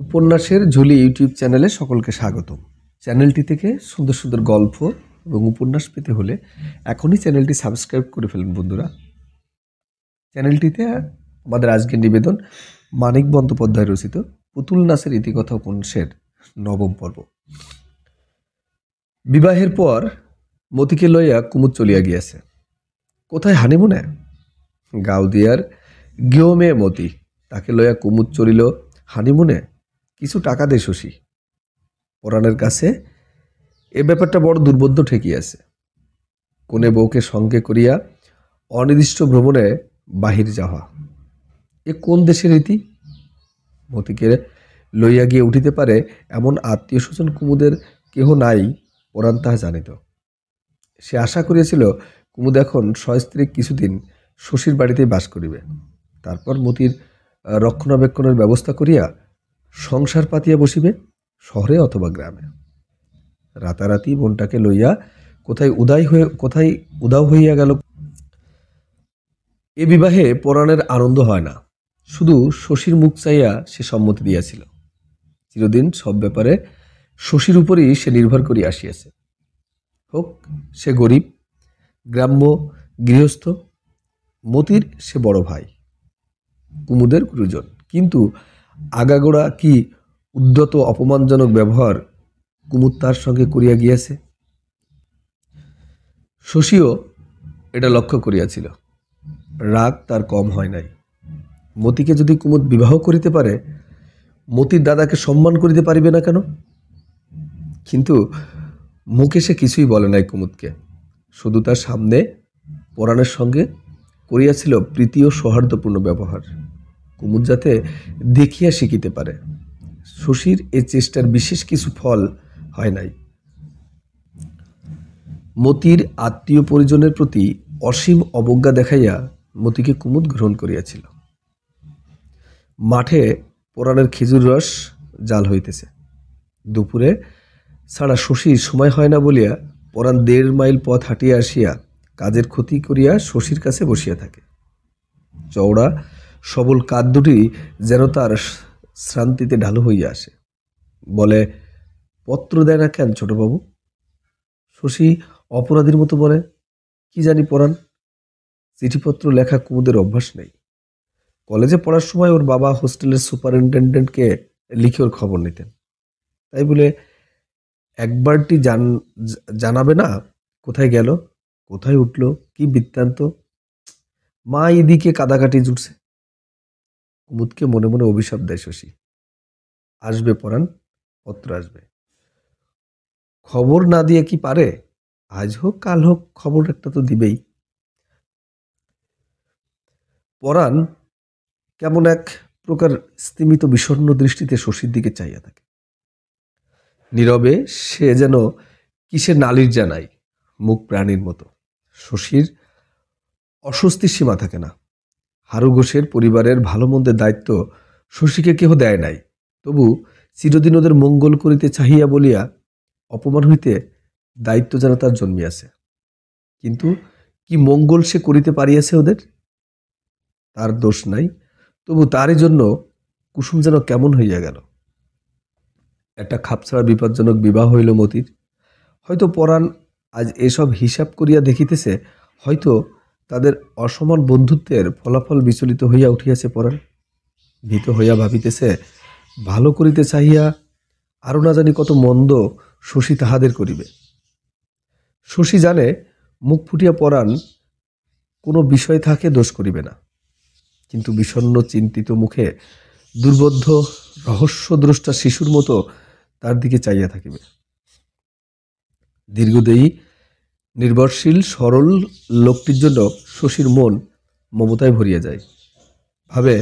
উপন্যাসের ঝুলি ইউটিউব চ্যানেলে সকলকে স্বাগতম। চ্যানেলটি থেকে সুন্দর সুন্দর গল্প এবং উপন্যাস পেতে হলে এখনই চ্যানেলটি সাবস্ক্রাইব করে ফেলুন বন্ধুরা। চ্যানেলটিতে আমাদের আজকের নিবেদন মানিক বন্দ্যোপাধ্যায় রচিত পুতুল নাচের ইতিকথা উপন্যাসের 9ম পর্ব। বিবাহের পর মতিকে লইয়া কুমুদ চলিয়া গিয়াছে। কোথায় হানিমুনে? গাউদিয়ার গৃহ মেয়ে মতি, তাকে লইয়া কুমুদ চলিল হানিমুনে। কিছু টাকা দে শশী। পরাণের কাছে এ ব্যাপারটা বড় দুর্বোধ্য ঠেকিয়াছে। কোনে বউকে সঙ্গে করিয়া অনির্দিষ্ট ভ্রমণে বাহির যাওয়া এ কোন দেশের রীতি? মতিকে লইয়া গিয়ে উঠিতে পারে এমন আত্মীয় স্বজন কুমুদের কেহ নাই, পরাণ তাহা জানিত। সে আশা করিয়াছিল কুমুদ এখন সস্ত্রীক কিছুদিন শশীর বাড়িতেই বাস করিবে, তারপর মতির রক্ষণাবেক্ষণের ব্যবস্থা করিয়া সংসার পাতিয়া বসিবে শহরে অথবা গ্রামে। রাতারাতি মনটাকে লইয়া কোথায় উদাও হইয়া গেল। এ বিবাহে পরাণের আনন্দ হয় না, শুধু শশীর মুখ চাইয়া সে সম্মতি দিয়াছিল। চিরদিন সব ব্যাপারে শশীর উপরই সে নির্ভর করিয়া আসিয়াছে। হোক সে গরিব, গ্রাম্য, গৃহস্থ, মতির সে বড় ভাই, কুমুদের গুরুজন, কিন্তু আগাগোড়া কি উদ্ধত অপমানজনক ব্যবহার কুমুদ তার সঙ্গে করিয়া গিয়াছে। শশীও এটা লক্ষ্য করিয়াছিল। রাগ তার কম হয় নাই। মতিকে যদি কুমুদ বিবাহ করিতে পারে, মতির দাদাকে সম্মান করিতে পারিবে না কেন? কিন্তু মুখে সে কিছুই বলে নাই কুমুদকে, শুধু তার সামনে পরাণের সঙ্গে করিয়াছিল প্রীতি ও সৌহার্দ্যপূর্ণ ব্যবহার, কুমুদ যাতে দেখিয়া শিখিতে পারে। শশীর এ চেষ্টার বিশেষ কিছু ফল হয় নাই। মতির আত্মীয় পরিজনের প্রতি অসীম অবজ্ঞা দেখাইয়া মতিকে কুমুদ গ্রহণ করিয়াছিল। মাঠে পরাণের খেজুর রস জাল হইতেছে। দুপুরে ছাড়া শশীর সময় হয় না বলিয়া পরাণ 1.5 মাইল পথ হাঁটিয়া আসিয়া কাজের ক্ষতি করিয়া শশীর কাছে বসিয়া থাকে। চওড়া সবল কাঁধ দুটি যেন তার শ্রান্তিতে ঢালু হইয়া আসে। বলে, পত্র দেয় না কেন ছোটবাবু? শশী অপরাধীর মতো বলে, কি জানি পরাণ, চিঠিপত্র লেখা কুমুদের অভ্যাস নেই। কলেজে পড়ার সময় ওর বাবা হোস্টেলের সুপারিনটেন্ডেন্টকে লিখে ওর খবর নিতেন, তাই বলে একবারটি জানাবে না কোথায় গেল, কোথায় উঠল, কি বৃত্তান্ত? মা এদিকে কাদাকাটি জুটছে। কুমুদকে মনে মনে অভিশাপ দেয় শশী। আসবে পরাণ, পত্র আসবে। খবর না দিয়ে কি পারে? আজ হোক কাল হোক খবর একটা তো দিবেই। পরাণ কেমন এক প্রকার স্তিমিত বিষণ্ণ দৃষ্টিতে শশীর দিকে চাইয়া থাকে। নীরবে সে যেন কিসের নালির জানায়, মুখ প্রাণীর মতো। শশীর অস্বস্তির সীমা থাকে না। হারু ঘোষের পরিবারের ভালো মন্দের দায়িত্ব শশীকে কেহ দেয় নাই, তবু চিরদিন ওদের মঙ্গল করিতে চাহিয়া বলিয়া অপমান হইতে দায়িত্ব যেন তার জন্মিয়াছে। কিন্তু কি মঙ্গল সে করিতে পারিয়াছে ওদের? তার দোষ নাই, তবু তারই জন্য কুসুম যেন কেমন হইয়া গেল। একটা খাপছাড়া বিপজ্জনক বিবাহ হইল মতির। হয়তো পরাণ আজ এসব হিসাব করিয়া দেখিতেছে, হয়তো তাদের অসমান বন্ধুত্বের ফলাফল বিচলিত হইয়া উঠিয়াছে পরাণ। ভীত হইয়া ভাবিতেছে, ভালো করিতে চাহিয়া আরও না জানি কত মন্দ শশী তাহাদের করিবে। শশী জানে মুখ ফুটিয়া পরাণ কোনো বিষয় থাকে দোষ করিবে না, কিন্তু বিষণ্ণ চিন্তিত মুখে দুর্বোধ্য রহস্যদ্রষ্টা শিশুর মতো তার দিকে চাইয়া থাকিবে। দীর্ঘদেহী নির্ভরশীল সরল লোকটির জন্য শশীর মন মমতায় ভরিয়া যায়। ভাবে,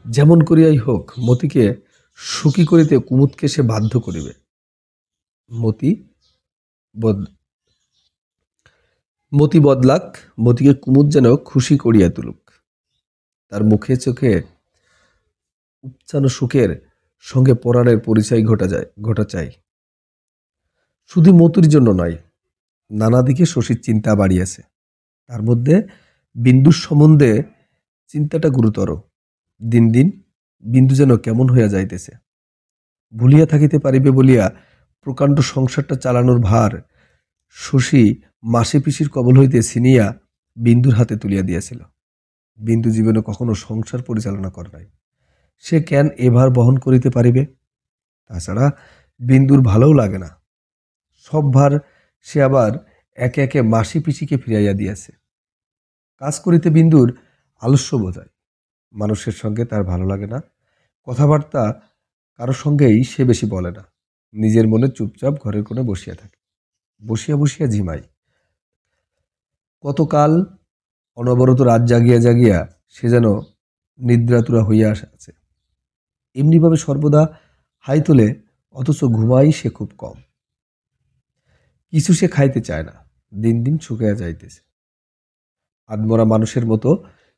যেমন করিয়াই হোক মতিকে সুখী করিতে কুমুদকে সে বাধ্য করিবে। মতি বদলাক, মতিকে কুমুদ যেন খুশি করিয়া তুলুক। তার মুখে চোখে উপচানো সুখের সঙ্গে পরাণের পরিচয় ঘটা চাই। শুধু মতির জন্য নয়, নানা দিকে শশীর চিন্তা বাড়িয়াছে। তার মধ্যে বিন্দুর সম্বন্ধে চিন্তাটা গুরুতর। দিন দিন বিন্দু যেন কেমন হইয়া যাইতেছে। ভুলিয়া থাকিতে পারিবে বলিয়া প্রকাণ্ড সংসারটা চালানোর ভার শশী মাসি পিসির কবল হইতে ছিনিয়া বিন্দুর হাতে তুলিয়া দিয়াছিল। বিন্দু জীবনে কখনো সংসার পরিচালনা করে নাই, সে কেন এ ভার বহন করিতে পারিবে? তাছাড়া বিন্দুর ভালোও লাগে না। সব ভার সে আবার একে একে মাসি পিসিকে ফিরাইয়া দিয়াছে। কাজ করিতে বিন্দুর আলস্য বোঝায়, মানুষের সঙ্গে তার ভালো লাগে না, কথাবার্তা কারোর সঙ্গেই সে বেশি বলে না, নিজের মনে চুপচাপ ঘরের কোণে বসিয়া থাকে, বসিয়া বসিয়া ঝিমায়। কতকাল অনবরত রাত জাগিয়া জাগিয়া সে যেন নিদ্রাতুরা হইয়া আছে। এমনিভাবে সর্বদা হাই তোলে, অথচ ঘুমাই সে খুব কম। কিছু সে খাইতে চায় না, দিন দিন শুকাইয়া যাইতেছে। আদমরা মানুষের মতো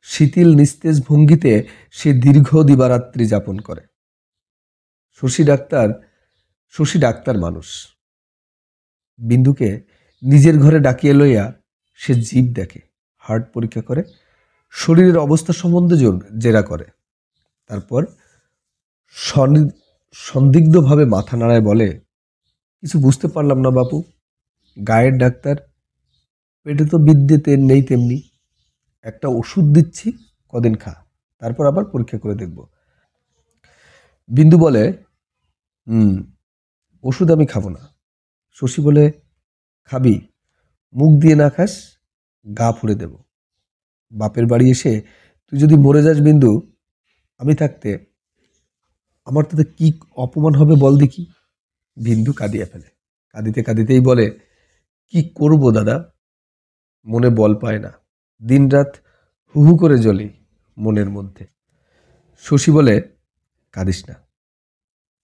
শিথিল নিস্তেজ ভঙ্গিতে সে দীর্ঘ দিবারাত্রি যাপন করে। শশী ডাক্তার মানুষ। বিন্দুকে নিজের ঘরে ডাকিয়ে লইয়া সে জীব দেখে, হার্ট পরীক্ষা করে, শরীরের অবস্থা সম্বন্ধে জেরা করে। তারপর সন্দিগ্ধভাবে মাথা নাড়ায়, বলে, কিছু বুঝতে পারলাম না বাপু। গায়ের ডাক্তার, পেটে তো বিদ্যে নেই তেমনি। একটা ওষুধ দিচ্ছি, কদিন খা, তারপর আবার পরীক্ষা করে দেখব। বিন্দু বলে, ওষুধ আমি খাবো না। শশী বলে, খাবি, মুখ দিয়ে না খাস, গা ফুঁড়ে দেব। বাপের বাড়ি এসে তুই যদি মরে যাস বিন্দু, আমি থাকতে আমার তাতে কি অপমান হবে বল দেখি। বিন্দু কাঁদিয়া ফেলে, কাঁদিতে কাঁদিতেই বলে, কি করব দাদা, মনে বল পায় না, দিন রাত হু হু করে জ্বলি মনের মধ্যে। শশী বলে, কাঁদিস না,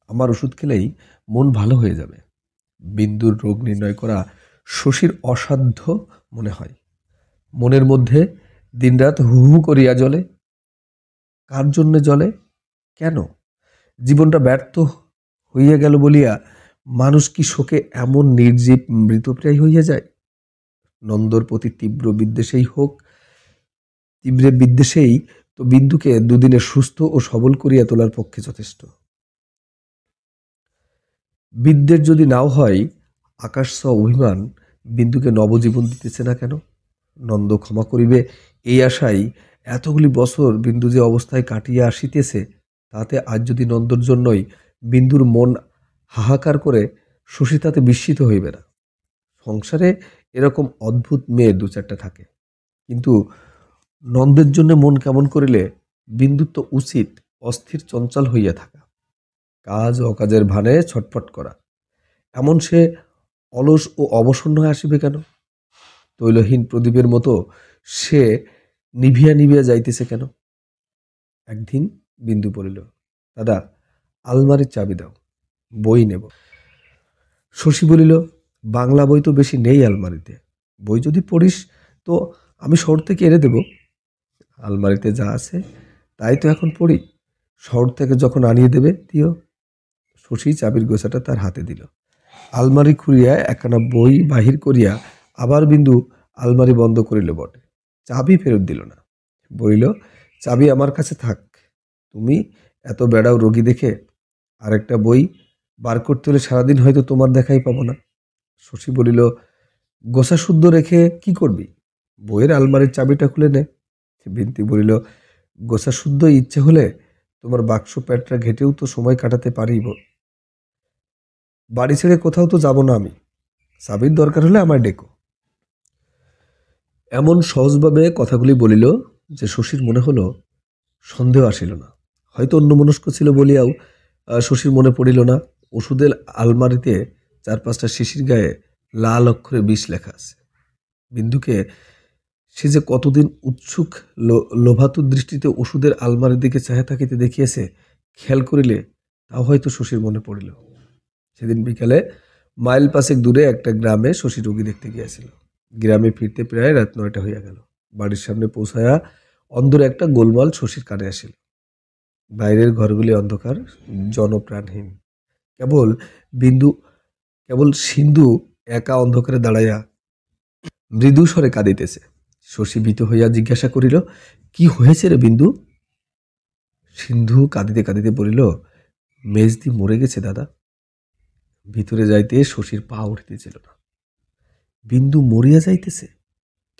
আমার ওষুধ খেলেই মন ভালো হয়ে যাবে। বিন্দুর রোগ নির্ণয় করা শশীর অসাধ্য মনে হয়। মনের মধ্যে দিনরাত হু হু করিয়া জ্বলে। কার জন্যে জ্বলে? কেন? জীবনটা ব্যর্থ হইয়া গেল বলিয়া মানুষ কি শোকে এমন নির্জীব মৃতপ্রায় হইয়া যায়? নন্দর প্রতি তীব্র বিদ্বেষেই তো বিন্দুকে দুদিনে সুস্থ ও সবল করিয়া তোলার পক্ষে যথেষ্ট। বিদ্বেষ যদি নাও হয়, আকাশ ছোঁয়া অভিমান বিন্দুকে নবজীবন দিতেছে না কেন? নন্দ ক্ষমা করিবে এই আশায় এতগুলি বছর বিন্দু যে অবস্থায় কাটিয়া আসিতেছে, তাতে আজ যদি নন্দর জন্যই বিন্দুর মন হাহাকার করে, শশী তাতে বিস্মিত হইবে না। সংসারে এরকম অদ্ভুত মেয়ে দু চারটা থাকে, কিন্তু নন্দের জন্য মন কেমন করিলে বিন্দুর তো উচিত অস্থির চঞ্চল হইয়া থাকা, কাজ অকাজের ভানে ছটফট করা। এমন সে অলস ও অবসন্ন হয়ে আসিবে কেন? তৈলহীন প্রদীপের মতো সে নিভিয়া নিভিয়া যাইতেছে কেন? একদিন বিন্দু বলিল, দাদা, আলমারির চাবি দাও, বই নেব। শশী বলিল, বাংলা বই তো বেশি নেই আলমারিতে, বই যদি পড়িস তো আমি শহর থেকে এনে দেব। আলমারিতে যা আছে তাই তো এখন পড়ি, শহর থেকে যখন আনিয়ে দেবে দিও। শশী চাবির গোছাটা তার হাতে দিল। আলমারি খুঁড়িয়া একখানা বই বাহির করিয়া আবার বিন্দু আলমারি বন্ধ করিল বটে, চাবি ফেরত দিল না। বলিল, চাবি আমার কাছে থাক, তুমি এত বেড়াও রোগী দেখে আরেকটা বই বার করতে হলে সারাদিন হয়তো তোমার দেখাই পাবো না। শশী বলিল, গোছা শুদ্ধ রেখে কি করবি? বইয়ের আলমারির চাবিটা খুলে নে। বিন্তি বলিল, গোছা শুদ্ধ ইচ্ছে হলে তোমার বাক্স প্যাটরা ঘেটেও তো সময় কাটাতে পারি। বাড়ি ছেড়ে কোথাও তো যাব না আমি, চাবির দরকার হলে আমায় ডেকো। এমন সহজভাবে কথাগুলি বলিল যে শশীর মনে হলো সন্দেহ আসিল না। হয়তো অন্যমনস্ক ছিল বলিয়াও শশীর মনে পড়িল না ওষুধের আলমারিতে 4-5টা শিশির গায়ে লাল অক্ষরে 20 লেখা আছে। বিন্দুকে সে যে কতদিন উৎসুক লোভাতুর দৃষ্টিতে ওষুধের আলমারির দিকে চাহে থাকিতে দেখিয়েছে, খেয়াল করিলে তাও হয়তো শশীর মনে পড়িল। সেদিন বিকালে মাইল 5 দূরে একটা গ্রামে শশী রোগী দেখতে গিয়েছিল। গ্রামে ফিরতে প্রায় রাত 9টা হইয়া গেল। বাড়ির সামনে পৌঁছায়া অন্ধর একটা গোলমাল শশীর কানে আসিল। বাইরের ঘরগুলি অন্ধকার, জনপ্রাণহীন। কেবল সিন্ধু একা অন্ধকারে দাঁড়াইয়া মৃদু স্বরে কাঁদিতেছে। শশী ভীত হইয়া জিজ্ঞাসা করিল, কি হয়েছে রে বিন্দু? সিন্ধু কাঁদিতে কাঁদিতে বলিল, মেজদি মরে গেছে দাদা। ভিতরে যাইতে শশীর পা উঠিতেছিল না। বিন্দু মরিয়া যাইতেছে?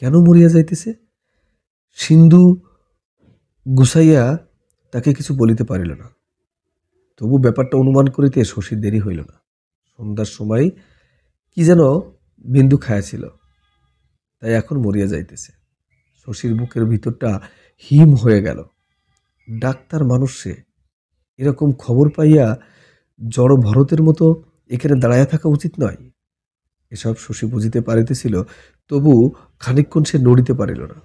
কেন মরিয়া যাইতেছে? সিন্ধু গুছাইয়া তাকে কিছু বলিতে পারিল না। তবু ব্যাপারটা অনুমান করিতে শশীর দেরি হইল না। সন্ধ্যার সময় কি যেন বিন্দু খাইয়াছিল, তাই এখন মরিয়া যাইতেছে। শশীর বুকের ভিতরটা হিম হয়ে গেল। ডাক্তার মানুষ সে, এরকম খবর পাইয়া জড় ভরতের মতো এখানে দাঁড়াইয়া থাকা উচিত নয়। এসব শশী বুঝিতে পারিতেছিল, তবু খানিকক্ষণ সে নড়িতে পারিল না।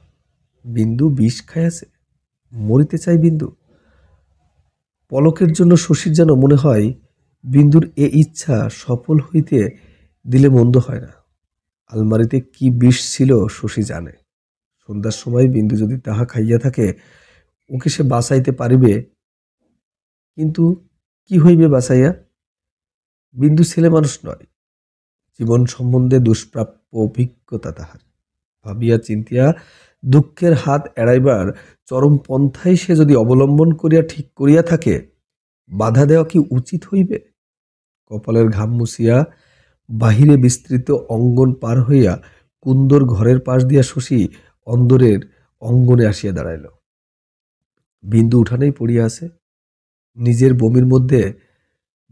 বিন্দু বিষ খাইয়াছে, মরিতে চাই বিন্দু। পলকের জন্য শশীর যেন মনে হয় বিন্দুর এ ইচ্ছা সফল হইতে দিলে মন্দ হয় না। আলমারিতে কি বিষ ছিল শশী জানে। সন্ধ্যার সময় বিন্দু যদি তাহা খাইয়া থাকে, ওকে সে বাঁচাইতে পারিবে। কিন্তু কি হইবে বাঁচাইয়া? বিন্দু ছেলে মানুষ নয়, জীবন সম্বন্ধে দুষ্প্রাপ্য অভিজ্ঞতা তাহার। ভাবিয়া চিন্তিয়া দুঃখের হাত এড়াইবার চরম পন্থাই সে যদি অবলম্বন করিয়া ঠিক করিয়া থাকে, বাধা দেওয়া কি উচিত হইবে? কপালের ঘাম মুছিয়া বাহিরে বিস্তৃত অঙ্গন পার হইয়া কুন্দর ঘরের পাশ দিয়া শশী অন্দরের অঙ্গনে আসিয়া দাঁড়াইল। বিন্দু উঠানেই পড়িয়া আছে, নিজের বমির মধ্যে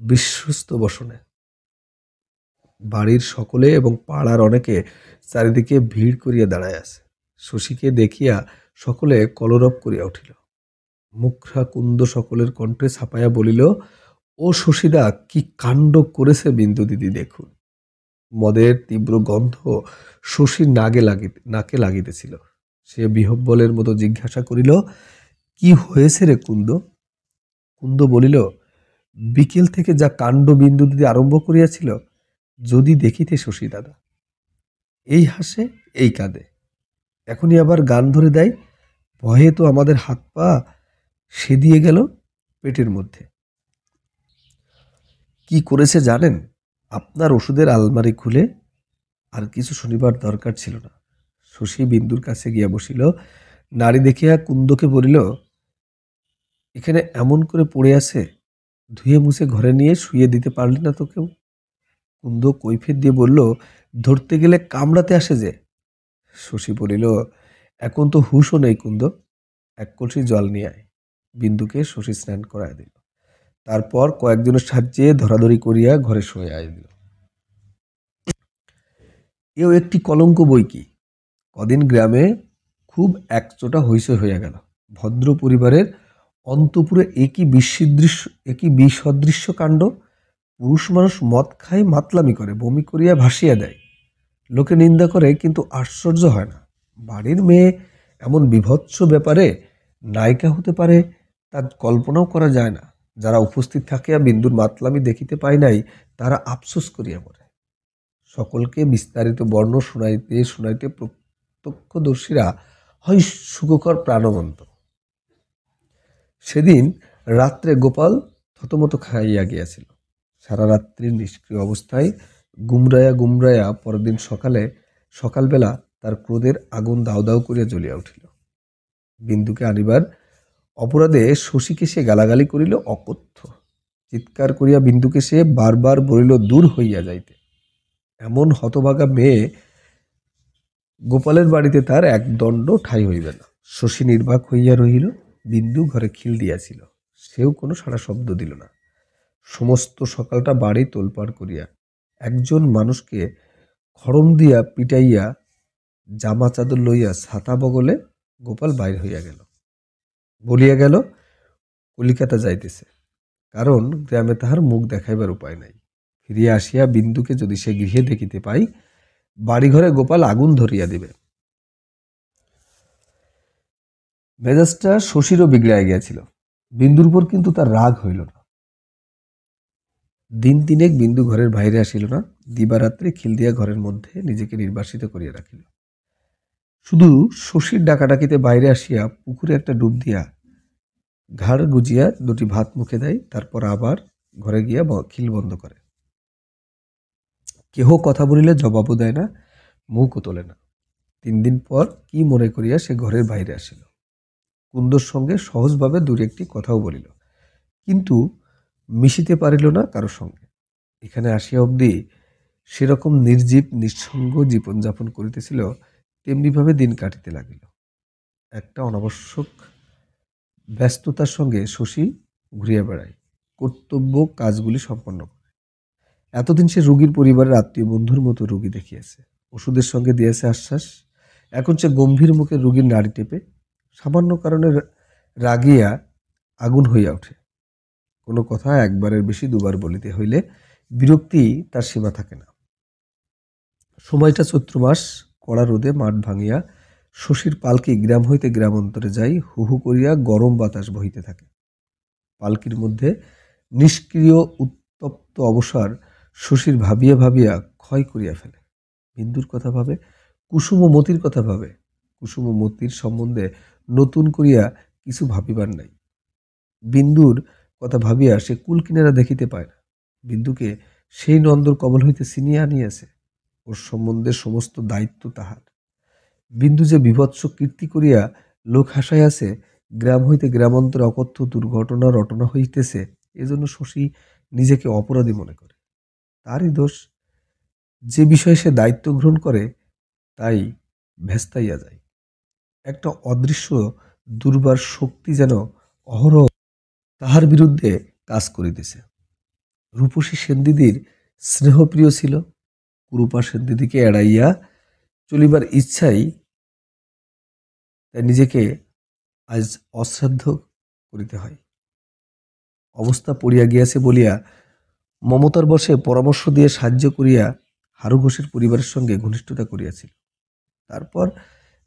বিশ্বস্ত বসনে। বাড়ির সকলে এবং পাড়ার অনেকে চারিদিকে ভিড় করিয়া দাঁড়ায় আছে। শশীকে দেখিয়া সকলে কলরব করিয়া উঠিল। মুখরা কুন্দ সকলের কণ্ঠে ছাপাইয়া বলিল, ও শশীদা, কি কাণ্ড করেছে বিন্দু দিদি, দেখুন। মদের তীব্র গন্ধ শশীর নাকে লাগিতেছিল। সে বিহব্বলের মতো জিজ্ঞাসা করিল, কি হয়েছে রে কুন্দ? কুন্দ বলিল, বিকেল থেকে যা কাণ্ড বিন্দু দিদি আরম্ভ করিয়াছিল, যদি দেখিতে শশী দাদা। এই হাসে, এই কাঁদে, এখনই আবার গান ধরে দেয়। ভয়ে তো আমাদের হাত পা সেদিয়ে গেল পেটের মধ্যে। কি করেছে জানেন? আপনার ওষুধের আলমারি খুলে আর কিছু শুনিবার দরকার ছিল না। শশী বিন্দুর কাছে গিয়া বসিল। নারী দেখিয়া কুন্দকে বলিল, এখানে এমন করে পড়ে আছে, ধুয়ে মুছে ঘরে নিয়ে শুয়ে দিতে পারলি না তো কেউ? কুন্দ কৈফিয়ত দিয়ে বলল, ধরতে গেলে কামড়াতে আসে যে। শশী বলিল, এখন তো হুঁশও নেই কুন্দ, এক কলসি জল নিয়ে আয়। বিন্দুকে শশী স্নান করায় দিল। তারপর কয়েকজনের সাহায্যে ধরাধরি করিয়া ঘরে শুয়ে আয় দিল। এও একটি কলঙ্ক বই কি। কদিন গ্রামে খুব একচোটা হইচই হইয়া গেল। ভদ্র পরিবারের অন্তপুরে একই বিসদৃশ্য কাণ্ড। পুরুষ মানুষ মদ খায়, মাতলামি করে, বমি করিয়া ভাসিয়া দেয়, লোকে নিন্দা করে, কিন্তু আশ্চর্য হয় না। বাড়ির মেয়ে এমন বিভৎস ব্যাপারে নায়িকা হতে পারে, তার কল্পনাও করা যায় না। যারা উপস্থিত থাকিয়া বিন্দুর মাতলামি দেখিতে পায় নাই, তারা আফসোস করিয়া মরে। সকলকে বিস্তারিত বর্ণ শুনাইতে শুনাইতে প্রত্যক্ষদর্শীরা হয় সুখকর প্রাণবন্ত। সেদিন রাত্রে গোপাল থতমত খাইয়া গিয়াছিল। সারা রাত্রির নিষ্ক্রিয় অবস্থায় গুমরায়া পরদিন সকালবেলা তার ক্রোধের আগুন দাউ দাউ করিয়া জ্বলিয়া উঠিল। বিন্দুকে আনিবার অপরাধে শশীকে সে গালাগালি করিল অকথ্য। চিৎকার করিয়া বিন্দুকে সে বারবার বলিল দূর হইয়া যাইতে। এমন হতভাগা মেয়ে গোপালের বাড়িতে তার এক দণ্ড ঠাঁই হইবে না। শশী নির্বাক হইয়া রহিল। বিন্দু ঘরে খিল দিয়াছিল, সেও কোনো সাড়া শব্দ দিল না। সমস্ত সকালটা বাড়ি তোলপাড় করিয়া একজন মানুষকে খড়ম দিয়া পিটাইয়া জামা চাদর লইয়া ছাতা বগলে গোপাল বাইর হইয়া গেল। বলিয়া গেল কলিকাতা যাইতেছে, কারণ গ্রামে তাহার মুখ দেখাইবার উপায় নাই। ফিরিয়া আসিয়া বিন্দুকে যদি সে গৃহে দেখিতে পাই, বাড়িঘরে গোপাল আগুন ধরিয়া দিবে। মেজাজটা শশীরও বিগড়াইয়া গিয়াছিল। বিন্দুর উপর কিন্তু তার রাগ হইল না। দিন তিনেক বিন্দু ঘরের বাইরে আসিল না। দিবারাত্রি খিল দিয়া ঘরের মধ্যে নিজেকে নির্বাসিত করিয়া রাখিল। শুধু শশীর ডাকাডাকিতে বাইরে আসিয়া পুকুরে একটা ডুব দিয়া ঘাড় গুজিয়া দুটি ভাত মুখে দেয়, তারপর আবার ঘরে গিয়া খিল বন্ধ করে। কেহ কথা বলিলে জবাবও দেয় না, মুখও তোলে না। 3 দিন পর কি মনে করিয়া সে ঘরের বাইরে আসিল। কুন্দর সঙ্গে সহজভাবে 2-1টি কথাও বলিল, কিন্তু মিশিতে পারিল না কারো সঙ্গে। এখানে আসিয়া অবধি সেরকম নির্জীব নিঃসঙ্গ জীবনযাপন করিতেছিল, তেমনিভাবে দিন কাটিতে লাগিল। একটা অনাবশ্যক ব্যস্ততার সঙ্গে শশী ঘুরিয়া বেড়ায়, কর্তব্য কাজগুলি সম্পন্ন করে। এতদিন সে রোগীর পরিবারের আত্মীয় বন্ধুর মতো রোগী দেখিয়াছে, ওষুধের সঙ্গে দিয়েছে আশ্বাস। এখন সে গম্ভীর মুখে রোগীর নাড়ি টেপে সামান্য কারণে রাগিয়া আগুন হইয়া ওঠে। কোনো কথা একবারের বেশি দুবার বলিতে হইলে বিরক্তি তার সীমা থাকে না। সময়টা চৈত্র মাস, কড়া রোদে মাঠ ভাঙিয়া শশীর পালকি গ্রাম হইতে গ্রামান্তরে যাই, হু হু করিয়া গরম বাতাস বহিতে থাকে। পালকির মধ্যে নিষ্ক্রিয় উত্তপ্ত অবসর শশীর ভাবিয়া ভাবিয়া ক্ষয় করিয়া ফেলে। বিন্দুর কথা ভাবে, কুসুম ও মতির কথা ভাবে। কুসুম ও মতির সম্বন্ধে নতুন করিয়া কিছু ভাবিবার নাই। বিন্দুর কথা ভাবিয়া সে কুল কিনারা দেখিতে পায় না। বিন্দুকে সেই নন্দর কবল হইতে ছিনিয়ে আনিয়াছে, ওর সম্বন্ধে সমস্ত দায়িত্ব তাহার। বিন্দু যে বীভৎস কীর্তি করিয়া লোক হাসাইয়াছে, গ্রাম হইতে গ্রামান্তরে অকথ্য দুর্ঘটনা রটনা হইতেছে, এজন্য শশী নিজেকে অপরাধী মনে করে। তারই দোষ, যে বিষয়ে সে দায়িত্ব গ্রহণ করে তাই ভেস্তাইয়া যায়। একটা অদৃশ্য দুর্বার শক্তি যেন অহরহ তাহার বিরুদ্ধে কাজ করিতেছে। রূপসী সেনদিদির স্নেহপ্রিয় ছিল, কুরূপা সেনদিদিকে এড়াইয়া চলিবার ইচ্ছাই তাই নিজেকে আজ অশ্রাদ্ধ করিতে হয়। অবস্থা পড়িয়া গিয়াছে বলিয়া মমতার বশে পরামর্শ দিয়ে সাহায্য করিয়া হারু ঘোষের পরিবারের সঙ্গে ঘনিষ্ঠতা করিয়াছিল। তারপর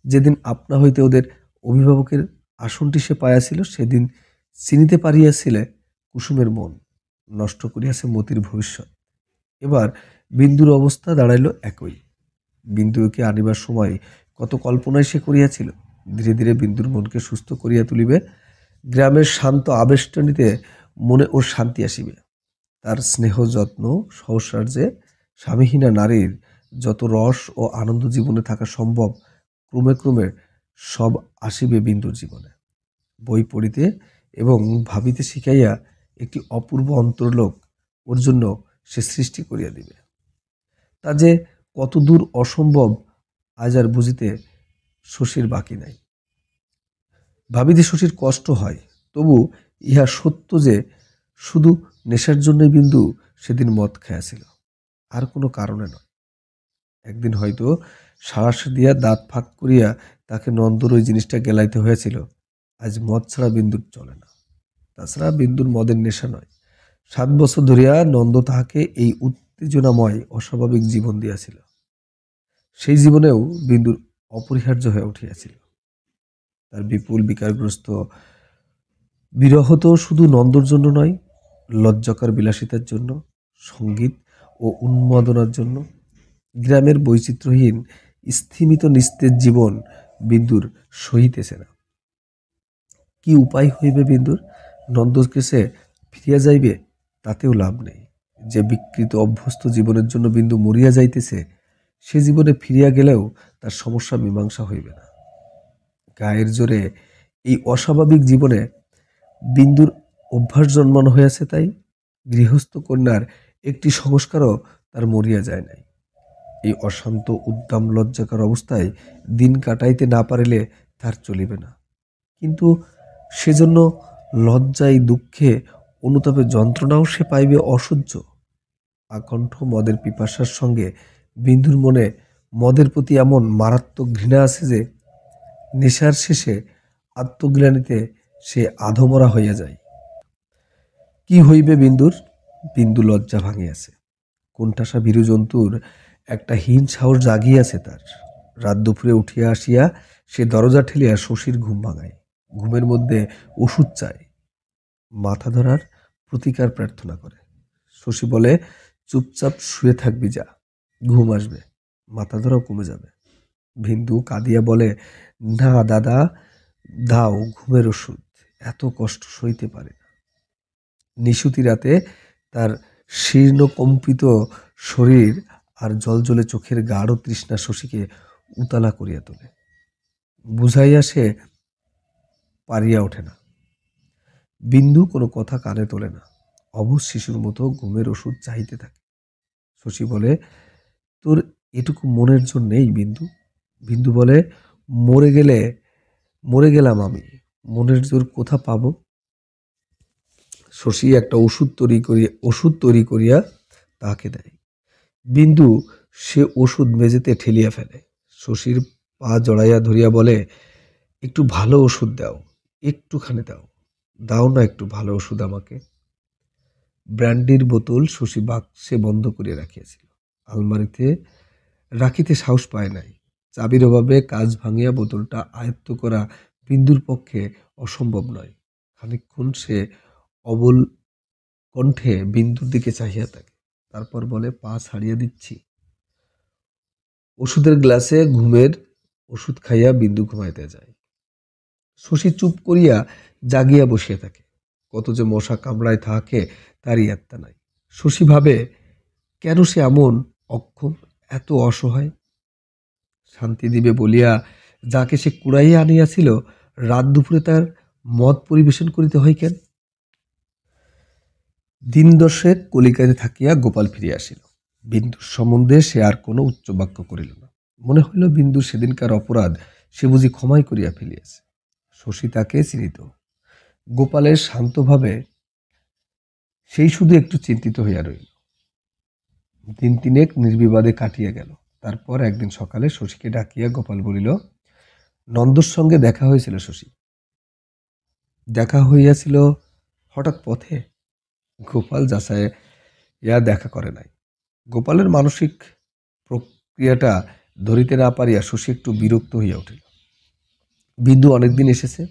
যেদিন আপনা হইতে ওদের অভিভাবকের আসনটি সে পাইয়াছিল, সেদিন চিনিতে পারিয়াছিলে কুসুমের মন, নষ্ট করিয়াছে মতির ভবিষ্যৎ। এবার বিন্দুর অবস্থা দাঁড়াইল একই। বিন্দুকে আনিবার সময় কত কল্পনায় সে করিয়াছিল, ধীরে ধীরে বিন্দুর মনকে সুস্থ করিয়া তুলিবে, গ্রামের শান্ত আবেষ্টনীতে মনে ওর শান্তি আসিবে। তার স্নেহ যত্ন সহসার্যে স্বামীহীনা নারীর যত রস ও আনন্দ জীবনে থাকা সম্ভব, ক্রমে ক্রমে সব আসিবে বিন্দুর জীবনে। বই পড়িতে এবং ভাবিতে শিখাইয়া একটি অপূর্ব অন্তর্লোক ওর জন্য সে সৃষ্টি করিয়া দিবে। তা যে কতদূর অসম্ভব আজ আর বুঝিতে শশীর বাকি নাই। ভাবিতে শশীর কষ্ট হয়, তবু ইহা সত্য যে শুধু নেশার জন্যই বিন্দু সেদিন মদ খেয়েছিল, আর কোনো কারণে নয়। একদিন হয়তো সাহস দিয়া দাঁত ফাঁক করিয়া তাকে নন্দর ওই জিনিসটা গেলাইতে হয়েছিল। আজ মদ ছাড়া বিন্দুর চলে না। তাছাড়া বিন্দুর মদের নেশা নয়, 7 বছর ধরিয়া নন্দ তাহাকে এই উত্তেজনাময় অস্বাভাবিক জীবন দিয়াছিল। সেই জীবনেও বিন্দুর অপরিহার্য হয়ে উঠিয়াছিল। তার বিপুল বিকারগ্রস্ত বিরহ তো শুধু নন্দর জন্য নয়, লজ্জাকর বিলাসিতার জন্য, সঙ্গীত ও উন্মাদনার জন্য। গ্রামের বৈচিত্র্যহীন স্থিমিত নিস্তেজ জীবন বিন্দুর সহিতেছে না। কি উপায় হইবে বিন্দুর? নন্দর কাছে ফিরিয়া যাইবে, তাতেও লাভ নেই। যে বিকৃত অভ্যস্ত জীবনের জন্য বিন্দু মরিয়া যাইতেছে, সে জীবনে ফিরিয়া গেলেও তার সমস্যা মীমাংসা হইবে না। গায়ের জোরে এই অস্বাভাবিক জীবনে বিন্দুর অভ্যাস জন্মানো হয়েছে, তাই গৃহস্থ কন্যার একটি সংস্কারও তার মরিয়া যায় নাই। এই অশান্ত উদ্দাম লজ্জাকর অবস্থায় দিন কাটাইতে না পারিলে তার চলিবে না। কিন্তু সেজন্য লজ্জায় দুঃখে অনুতাপে যন্ত্রণাও সে পাইবে অসহ্য। আকণ্ঠ মদের পিপাসার সঙ্গে বিন্দুর মনে মদের প্রতি এমন মারাত্মক ঘৃণা আছে যে নেশার শেষে আত্মগ্লানিতে সে আধমরা হইয়া যায়। কি হইবে বিন্দুর? বিন্দু লজ্জা ভাঙিয়াছে। কোণঠাসা ভীরু জন্তুর একটা হীন সাহস জাগিয়াছে তার। রাত দুপুরে উঠিয়া আসিয়া সে দরজা ঠেলিয়া শশীর ঘুম ভাঙায়, ঘুমের মধ্যে ওষুধ চায়, মাথা ধরার প্রতিকার প্রার্থনা করে। শশী বলে, চুপচাপ শুয়ে থাকবি, যা, ঘুম আসবে, মাথা ধরাও কমে যাবে। বিন্দু কাঁদিয়া বলে, না দাদা, দাও ঘুমের ওষুধ, এত কষ্ট সইতে পারে না। নিশুতি রাতে তার শীর্ণ কম্পিত শরীর আর জলজলে চোখের গাঢ় তৃষ্ণা শশীকে উতালা করিয়া তোলে। বুঝাইয়া সে পারিয়া ওঠে না। বিন্দু কোনো কথা কানে তোলে না, অবুঝ শিশুর মতো ঘুমের ওষুধ চাইতে থাকে। শশী বলে, তোর এটুকু মনের জোর নেই বিন্দু? বিন্দু বলে, মরে গেলে মরে গেলাম আমি, মনের জোর কোথা পাবো? শশী একটা ওষুধ তৈরি করিয়া তাহাকে দেয়। বিন্দু সে ওষুধ মেঝেতে ঠেলিয়া ফেলে। শশীর পা জড়াইয়া ধরিয়া বলে, একটু ভালো ওষুধ দাও, একটুখানি দাও, দাও না একটু ভালো ওষুধ আমাকে। ব্র্যান্ডির বোতল শশী বাক্সে বন্ধ করিয়া রাখিয়াছিল। আলমারিতে রাখিতে সাহস পায় নাই। চাবির অভাবে কাঁচ ভাঙিয়া বোতলটা আয়ত্ত করা বিন্দুর পক্ষে অসম্ভব নয়। খানিকক্ষণ সে অবল কণ্ঠে বিন্দুর দিকে চাহিয়া থাকে, তারপর বলে, পা ছাড়িয়া দিচ্ছি। ওষুধের গ্লাসে ঘুমের ওষুধ খাইয়া বিন্দু ঘুমাইতে যায়। শশী চুপ করিয়া জাগিয়া বসিয়া থাকে। কত যে মশা কামড়ায় তাহাকে তারই আত্মা নাই। শশী ভাবে, কেন সে এমন অক্ষম, এত অসহায়? শান্তি দিবে বলিয়া যাকে সে কুড়াইয়া আনিয়াছিল, রাত দুপুরে তার মদ পরিবেশন করিতে হয় কেন? দিন দশেক কলিকাতায় থাকিয়া গোপাল ফিরিয়া আসিল। বিন্দুর সম্বন্ধে সে আর কোনো উচ্চবাক্য করিল না। মনে হইল বিন্দু সেদিনকার অপরাধ সে বুঝি ক্ষমাই করিয়া ফেলিয়াছে। শশী তাকে চিনিত। গোপালের শান্তভাবে সেই শুধু একটু চিন্তিত হইয়া রইল। দিন তিনেক নির্বিবাদে কাটিয়া গেল। তারপর একদিন সকালে শশীকে ডাকিয়া গোপাল বলিল, নন্দর সঙ্গে দেখা হয়েছিল শশী। দেখা হইয়াছিল হঠাৎ পথে? গোপাল যাচাইয়া দেখা করে নাই। গোপালের মানসিক প্রক্রিয়াটা ধরিতে না পারিয়া শশী একটু বিরক্ত হইয়া উঠিল। বিন্দু অনেকদিন এসেছে,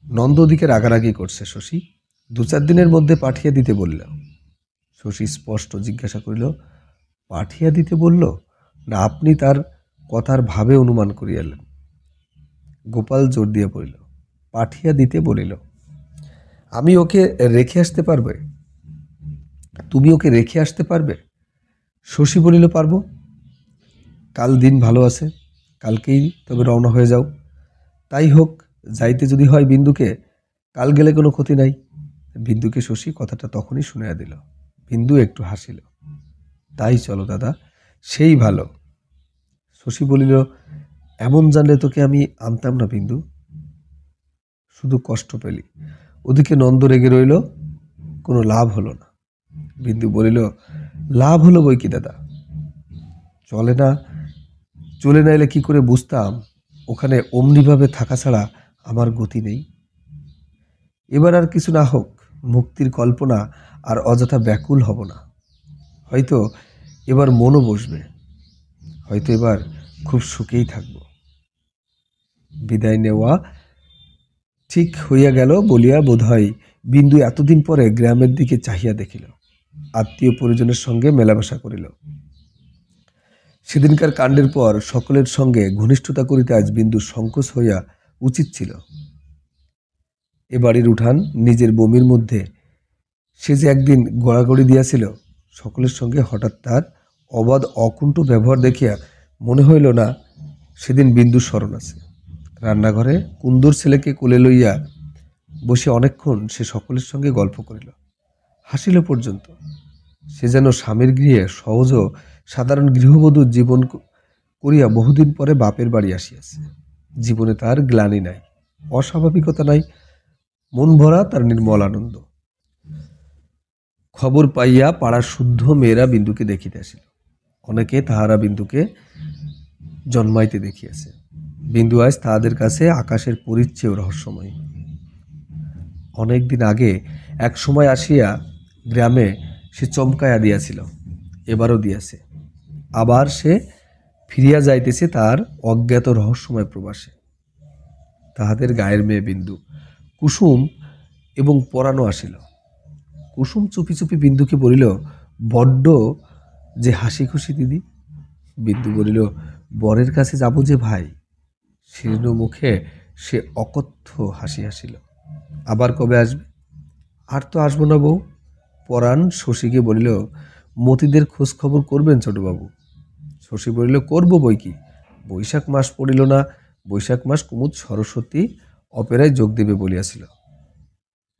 নন্দ ওদিকে রাগারাগি করছে। শশী 2-4 দিনের মধ্যে পাঠিয়ে দিতে বলল। শশী স্পষ্ট জিজ্ঞাসা করিল, পাঠিয়ে দিতে বলল, না আপনি তার কথার ভাবে অনুমান করিয়ালেন? গোপাল জোর দিয়া বলিল, পাঠিয়ে দিতে বলিল। আমি ওকে রেখে আসতে পারবে? তুমি ওকে রেখে আসতে পারবে? শশী বলিল, পারবো। কাল দিন ভালো আছে, কালকেই তবে রওনা হয়ে যাও। তাই হোক, যাইতে যদি হয় বিন্দুকে, কাল গেলে কোনো ক্ষতি নাই। বিন্দুকে শশী কথাটা তখনই শুনিয়া দিল। বিন্দু একটু হাসিল। তাই চলো দাদা, সেই ভালো। শশী বলিল, এমন জানলে তোকে আমি আনতাম না বিন্দু, শুধু কষ্ট পেলি। ওদিকে নন্দ রেগে রইল, কোনো লাভ হলো না। বিন্দু বলিল, লাভ হলো বই কি দাদা, চলে না এলে কি করে বুঝতাম ওখানে অমনিভাবে থাকা ছাড়া আমার গতি নেই। এবার আর কিছু না হোক, মুক্তির কল্পনা আর অযথা ব্যাকুল হব না। হয়তো এবার মনও বসবে, হয়তো এবার খুব সুখেই থাকব। বিদায় নেওয়া ঠিক হইয়া গেল বলিয়া বোধহয় বিন্দু এতদিন পরে গ্রামের দিকে চাহিয়া দেখিল, আত্মীয় পরিজনের সঙ্গে মেলামেশা করিল। সেদিনকার কাণ্ডের পর সকলের সঙ্গে ঘনিষ্ঠতা করিতে আজ বিন্দুর সংকোচ হইয়া উচিত ছিল। এ বাড়ির উঠান নিজের বমির মধ্যে সে যে একদিন গড়াগড়ি দিয়াছিল, সকলের সঙ্গে হঠাৎ তার অবাধ অকুণ্ঠ ব্যবহার দেখিয়া মনে হইল না সেদিন বিন্দুর স্মরণ আছে। রান্নাঘরে কুন্দর ছেলেকে কোলে লইয়া বসে অনেকক্ষণ সে সকলের সঙ্গে গল্প করিল, হাসিল পর্যন্ত। সে যেন স্বামীর গৃহে সহজ ও সাধারণ গৃহবধূর জীবন করিয়া বহুদিন পরে বাপের বাড়ি আসিয়াছে। জীবনে তার গ্লানি নাই, অস্বাভাবিকতা নাই, মন ভরা তার নির্মল আনন্দ। খবর পাইয়া পাড়ার শুদ্ধ মেয়েরা বিন্দুকে দেখিতে আসিল। অনেকে তাহারা বিন্দুকে জন্মাইতে দেখিয়াছে। বিন্দু আজ তাহাদের কাছে আকাশের পরিচ্ছেও রহস্যময়। অনেকদিন আগে এক সময় আসিয়া গ্রামে সে চমকাইয়া দিয়াছিল, এবারও দিয়াছে। আবার সে ফিরিয়া যাইতেছে তার অজ্ঞাত রহস্যময় প্রবাসে। তাহাদের গায়ের মেয়ে বিন্দু, কুসুম এবং পরানো আসিল। কুসুম চুপি চুপি বিন্দুকে বলিল, বড্ড যে হাসি খুশি দিদি। বিন্দু বলিল, বরের কাছে যাব যে ভাই। শীর্ণ মুখে সে অকথ্য হাসি হাসিল। আবার কবে আসবে? আর তো আসবো না বউ। পরাণ শশীকে বলিল, মতিদের খোঁজ খবর করবেন ছোটবাবু? শশী বলিল, করবো বই কি, বৈশাখ মাস পড়িল না। বৈশাখ মাস কুমুদ সরস্বতী অপেরায় যোগ দেবে বলিয়াছিল।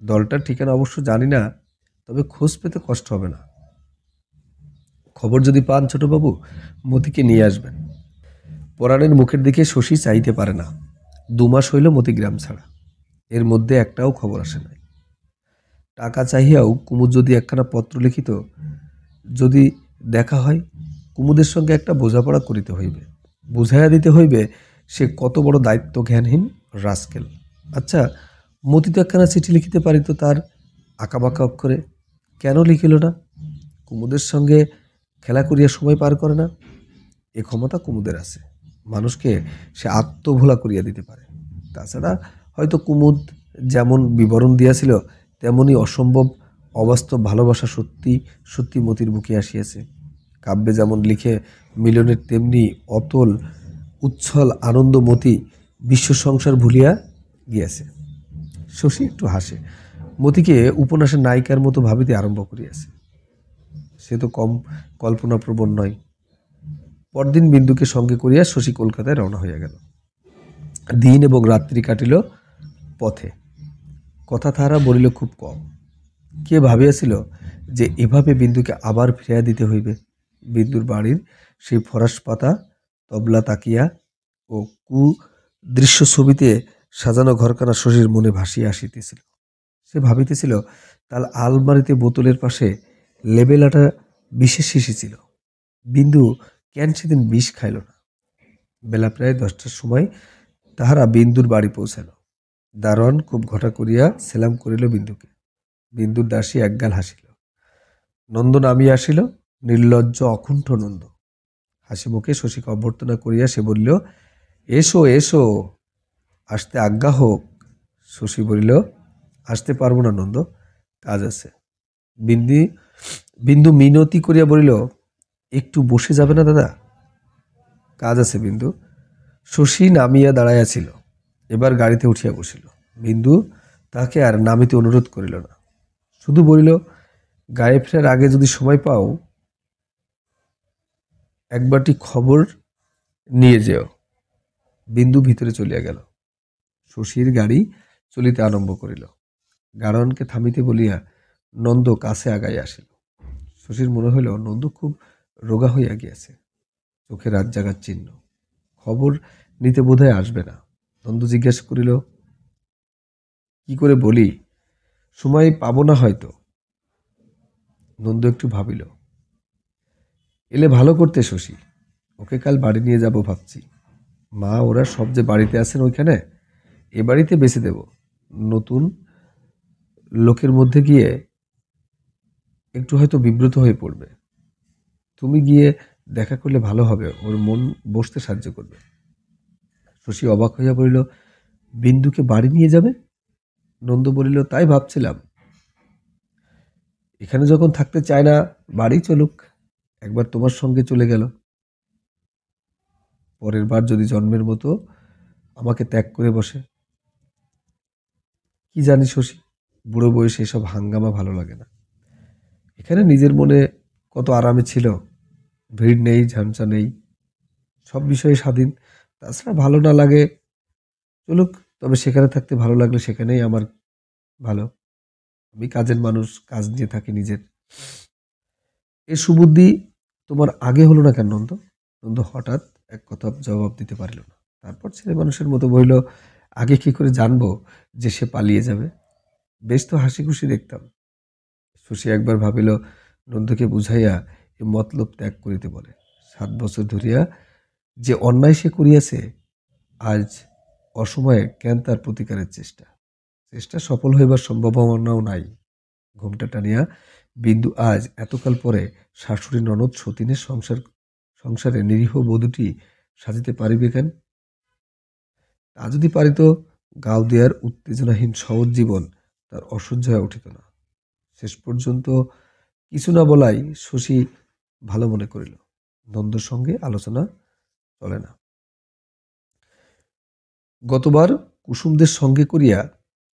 দলটার ঠিকানা অবশ্য জানি না, তবে খোঁজ পেতে কষ্ট হবে না। খবর যদি পান ছোটবাবু, মতিকে নিয়ে আসবেন। পরাণের মুখের দিকে শশী চাইতে পারে না। 2 মাস হইল মতি গ্রাম ছাড়া, এর মধ্যে একটাও খবর আসে নাই। টাকা চাহিয়াও কুমুদ যদি একখানা পত্র লিখিত, যদি দেখা হয়, কুমুদের সঙ্গে একটা বোঝাপড়া করিতে হইবে, বুঝাইয়া দিতে হইবে সে কত বড় দায়িত্ব জ্ঞানহীন রাস্কেল। আচ্ছা, মতি তো একখানা চিঠি লিখিতে পারিত তার আঁকাবাঁকা অক্ষরে, কেন লিখিল না? কুমুদের সঙ্গে খেলা করিয়া সময় পার করে না? এ ক্ষমতা কুমুদের আছে, মানুষকে সে আত্মভোলা করিয়া দিতে পারে। তাছাড়া হয়তো কুমুদ যেমন বিবরণ দিয়াছিল, তেমনি অসম্ভব অবাস্তব ভালোবাসা সত্যি সত্যি মতির বুকে আসিয়াছে। কাব্যে যেমন লিখে মিলনের তেমনি অতল উচ্ছল আনন্দমতি বিশ্ব সংসার ভুলিয়া গিয়াছে। শশী একটু হাসে। মতিকে উপন্যাসের নায়িকার মতো ভাবিতে আরম্ভ করিয়াছে। সে তো কম কল্পনাপ্রবণ নয়। পরদিন বিন্দুকে সঙ্গে করিয়া শশী কলকাতায় রওনা হইয়া গেল। দিন এবং রাত্রি কাটিল পথে। কথা তাহারা বলিল খুব কম। কে ভাবিয়াছিল যে এভাবে বিন্দুকে আবার ফিরাইয়া দিতে হইবে? বিন্দুর বাড়ির সেই ফরাস পাতা তবলা তাকিয়া ও দৃশ্য ছবিতে সাজানো ঘরখানা শশীর মনে ভাসিয়া আসিতেছিল। সে ভাবিতেছিল তার আলমারিতে বোতলের পাশে লেবেলাটা বিষের শিশি ছিল। বিন্দু কেন সেদিন বিষ খাইল না? বেলা প্রায় 10টার সময় তাহারা বিন্দুর বাড়ি পৌঁছাল। দারোয়ান খুব ঘটা করিয়া সেলাম করিল বিন্দুকে। বিন্দুর দাসী একগাল হাসিল। নন্দ নামিয়া আসিল, নির্লজ্জ অকুণ্ঠ নন্দ। হাসি মুখে শশীকে অভ্যর্থনা করিয়া সে বলিল, এসো এসো, আসতে আজ্ঞা হোক। শশী বলিল, আসতে পারবো না নন্দ, কাজ আছে। বিন্দু মিনতি করিয়া বলিল, একটু বসে যাবে না দাদা? কাজ আছে বিন্দু। শশী নামিয়া দাঁড়াইয়াছিল, এবার গাড়িতে উঠিয়া বসিল। বিন্দু তাকে আর নামিতে অনুরোধ করিল না, শুধু বলিল, গায়ে ফেরার আগে যদি সময় পাও, একবারটি খবর নিয়ে যেও। বিন্দু ভিতরে চলিয়া গেল। শশীর গাড়ি চলিতে আরম্ভ করিল। গাড়োয়ানকে থামিতে বলিয়া নন্দ কাছে আগাইয়া আসিল। শশীর মনে হইল নন্দ খুব রোগা হইয়া গিয়াছে, চোখে রাত জাগার চিহ্ন। খবর নিতে বোধহয় আসবে না। নন্দ জিজ্ঞাসা করিল, কি করে বলি, সময় পাবো না হয়তো। নন্দ একটু ভাবিল। এলে ভালো করতে শশী, ওকে কাল বাড়ি নিয়ে যাব ভাবছি। মা ওরা সব যে বাড়িতে আছেন ওইখানে, এ বাড়িতে বেঁচে দেব। নতুন লোকের মধ্যে গিয়ে একটু হয়তো বিব্রত হয়ে পড়বে। তুমি গিয়ে দেখা করলে ভালো হবে, ওর মন বসতে সাহায্য করবে। শশী অবাক হইয়া বলিল, বিন্দুকে বাড়ি নিয়ে যাবে? নন্দ বলিল, তাই ভাবছিলাম। এখানে যখন থাকতে চায় না, বাড়ি চলুক। একবার তোমার সঙ্গে চলে গেল, পরের বার যদি জন্মের মতো আমাকে ত্যাগ করে বসে। কি জানি শশী, বুড়ো বয়সে এসব হাঙ্গামা ভালো লাগে না। এখানে নিজের মনে কত আরামে ছিল, ভিড় নেই, ঝামসা নেই, সব বিষয়ে স্বাধীন। তাছাড়া ভালো না লাগে চলুক, তবে সেখানে থাকতে ভালো লাগলে সেখানেই আমার ভালো। আমি কাজের মানুষ, কাজ নিয়ে থাকি নিজের। এ সুবুদ্ধি তোমার আগে হলো না কেন নন্দ? নন্দ হঠাৎ এক কথা জবাব দিতে পারিল না। তারপর ছেলে মানুষের মতো বলিল, আগে কি করে জানবো যে সে পালিয়ে যাবে? বেশ তো হাসি খুশি দেখতাম। শশী একবার ভাবিল নন্দকে বুঝাইয়া এ মতলব ত্যাগ করিতে বলে। 7 বছর ধরিয়া যে অন্যায় সে করিয়াছে, আজ অসময়ে কেন তার প্রতিকারের চেষ্টা? চেষ্টা সফল হইবার সম্ভাবনাও নাই। ঘোমটা টানিয়া বিন্দু আজ এতকাল পরে শাশুড়ি ননদ সতীনের সংসারে নিরীহ বধূটি সাজিতে পারিবে কেন? তা যদি পারিত, গাওদিয়ার উত্তেজনাহীন সহজ জীবন তার অসহ্য হয়ে উঠিত না। শেষ পর্যন্ত কিছু না বলাই শশী ভালো মনে করিল। নন্দর সঙ্গে আলোচনা চলে না। গতবার কুসুমদের সঙ্গে করিয়া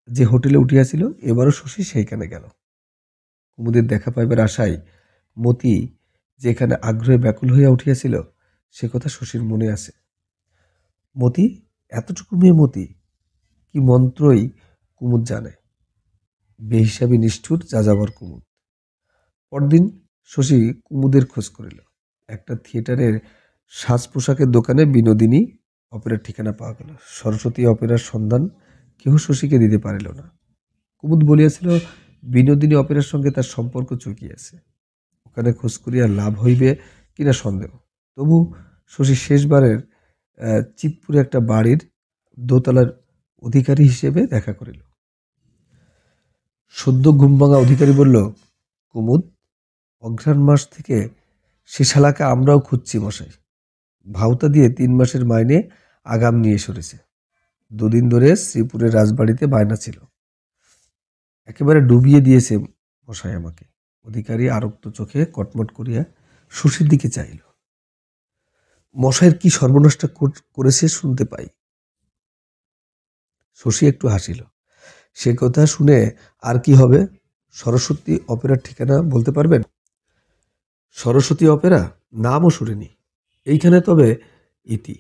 যে হোটেলে উঠিয়াছিল, এবারও শশী সেইখানে গেল। কুমুদের দেখা পাইবার আশায় মতি যেখানে আগ্রহে ব্যাকুল হইয়া উঠিয়াছিল, সে কথা শশীর মনে আছে। মতি, এতটুকু মেয়ে মতি, কি মন্ত্রই কুমুদ জানে। বেহিসাবি নিষ্ঠুর যাযাবর কুমুদ। পরদিন শশী কুমুদের খোঁজ করিল। একটা থিয়েটারের সাজ পোশাকের দোকানে বিনোদিনী অপেরার ঠিকানা পাওয়া গেল। সরস্বতী অপেরার সন্ধান কেহ শশীকে দিতে পারিল না। কুমুদ বলিয়াছিল বিনোদিনী অপেরার সঙ্গে তার সম্পর্ক চুকিয়াছে। ওখানে খোঁজ করিয়া লাভ হইবে কিনা সন্দেহ। তবু শশী শেষবারের চিতপুরে একটা বাড়ির দোতলার অধিকারী হিসেবে দেখা করিল। সদ্য ঘুমভাঙা অধিকারী বলল, কুমুদ, অঘ্রাণ মাস থেকে সে শালাকে আমরাও খুঁজছি মশাই। ভাওতা দিয়ে 3 মাসের মাইনে আগাম নিয়ে সরেছে। দুদিন ধরে শ্রীপুরের রাজবাড়িতে বায়না ছিল। একেবারে ডুবিয়ে দিয়েছে মশাই আমাকে। অধিকারী আরক্ত চোখে কটমট করিয়া শশীর দিকে চাইল। মশাইয়ের কি সর্বনাশটা করেছে শুনতে পাই। শশী একটু হাসিল। সে কথা শুনে আর কি হবে? সরস্বতী অপেরার ঠিকানা বলতে পারবেন? সরস্বতী অপেরা? নামও শুনিনি। এইখানে তবে ইতি।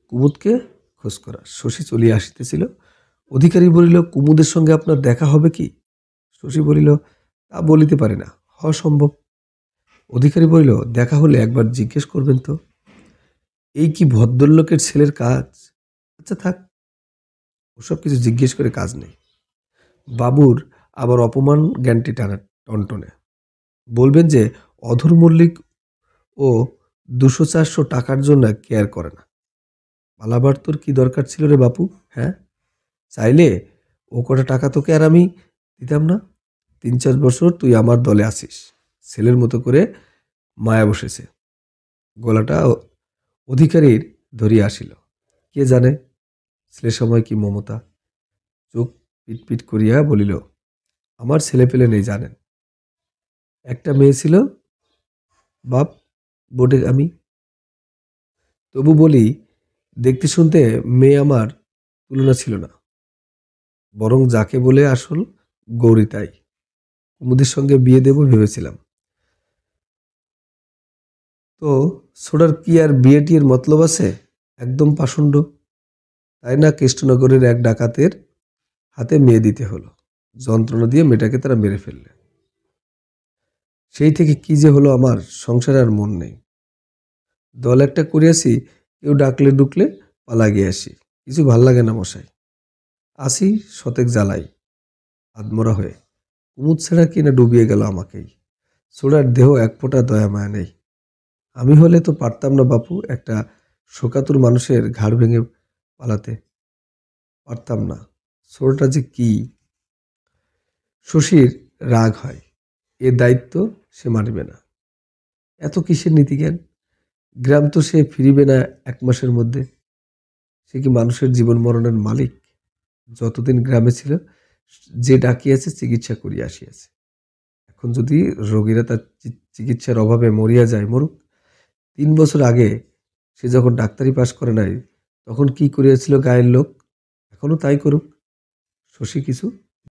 কুমুদকে খোঁজ করা। শশী চলিয়া আসিতেছিল। অধিকারী বলিল, কুমুদের সঙ্গে আপনার দেখা হবে কি? শশী বলিল, তা বলিতে পারি না, হওয়া সম্ভব। অধিকারী বলিল, দেখা হলে একবার জিজ্ঞেস করবেন তো। এই কি ভদ্রলোকের ছেলের কাজ? আচ্ছা থাক, ওসব কিছু জিজ্ঞেস করে কাজ নেই। বাবুর আবার অপমান জ্ঞানটি টনটনে। বলবেন যে অধর মল্লিক ও 200-400 টাকার জন্য কেয়ার করে না। পালাবার তোর কি দরকার ছিল রে বাপু? হ্যাঁ, চাইলে ও কটা টাকা তোকে আর আমি দিতাম না। 3-4 বছর তুই আমার দলে আসিস। ছেলের মতো করে মায়া বসেছে। গলাটা অধিকারীর ধরিয়া আসিল। কে জানে ছেলের সময় কি মমতা। চোখ পিটপিট করিয়া বলিল, আমার ছেলে পেলে নেই জানেন। একটা মেয়ে ছিল, বাপ বোটে আমি। তবু বলি, দেখতে শুনতে মেয়ে আমার তুলনা ছিল না। বরং যাকে বলে আসল গৌরী তাই। কুমুদের সঙ্গে বিয়ে দেব ভেবেছিলাম। তো ছোটার কি আর বিয়ে টিয়ের মতলব আছে? একদম পাষণ্ড। তাই না কৃষ্ণনগরের এক ডাকাতের হাতে মেয়ে দিতে হলো। যন্ত্রণা দিয়ে মেয়েটাকে তারা মেরে ফেললে। সেই থেকে কি যে হলো আমার, সংসারে আর মন নেই। দল একটা করিয়াছি, কেউ ডাকলে ডুকলে পালা গিয়ে আসি। কিছু ভাল লাগে না মশাই। আসি শতেক জ্বালাই আদমরা হয়ে। কুমুদ ছাড়া কিনা ডুবিয়ে গেল আমাকেই। ছোড়ার দেহ এক ফোঁটা দয়া মায়া নেই। আমি হলে তো পারতাম না বাপু, একটা শোকাতুর মানুষের ঘাড় ভেঙে পালাতে পারতাম না। ছোড়টা যে কি! শশীর রাগ হয়। এ দায়িত্ব সে মানিবে না। এত কিসের নীতিজ্ঞান? গ্রাম তো সে ফিরিবে না 1 মাসের মধ্যে। সে কি মানুষের জীবন মরণের মালিক? যতদিন গ্রামে ছিল, যে ডাকিয়াছে চিকিৎসা করিয়া আসিয়াছে। এখন যদি রোগীরা তার চিকিৎসার অভাবে মরিয়া যায়, মরুক। 3 বছর আগে সে যখন ডাক্তারি পাশ করে নাই, তখন কি করিয়াছিল গায়ের লোক? এখনো তাই করুক। শশী কিছু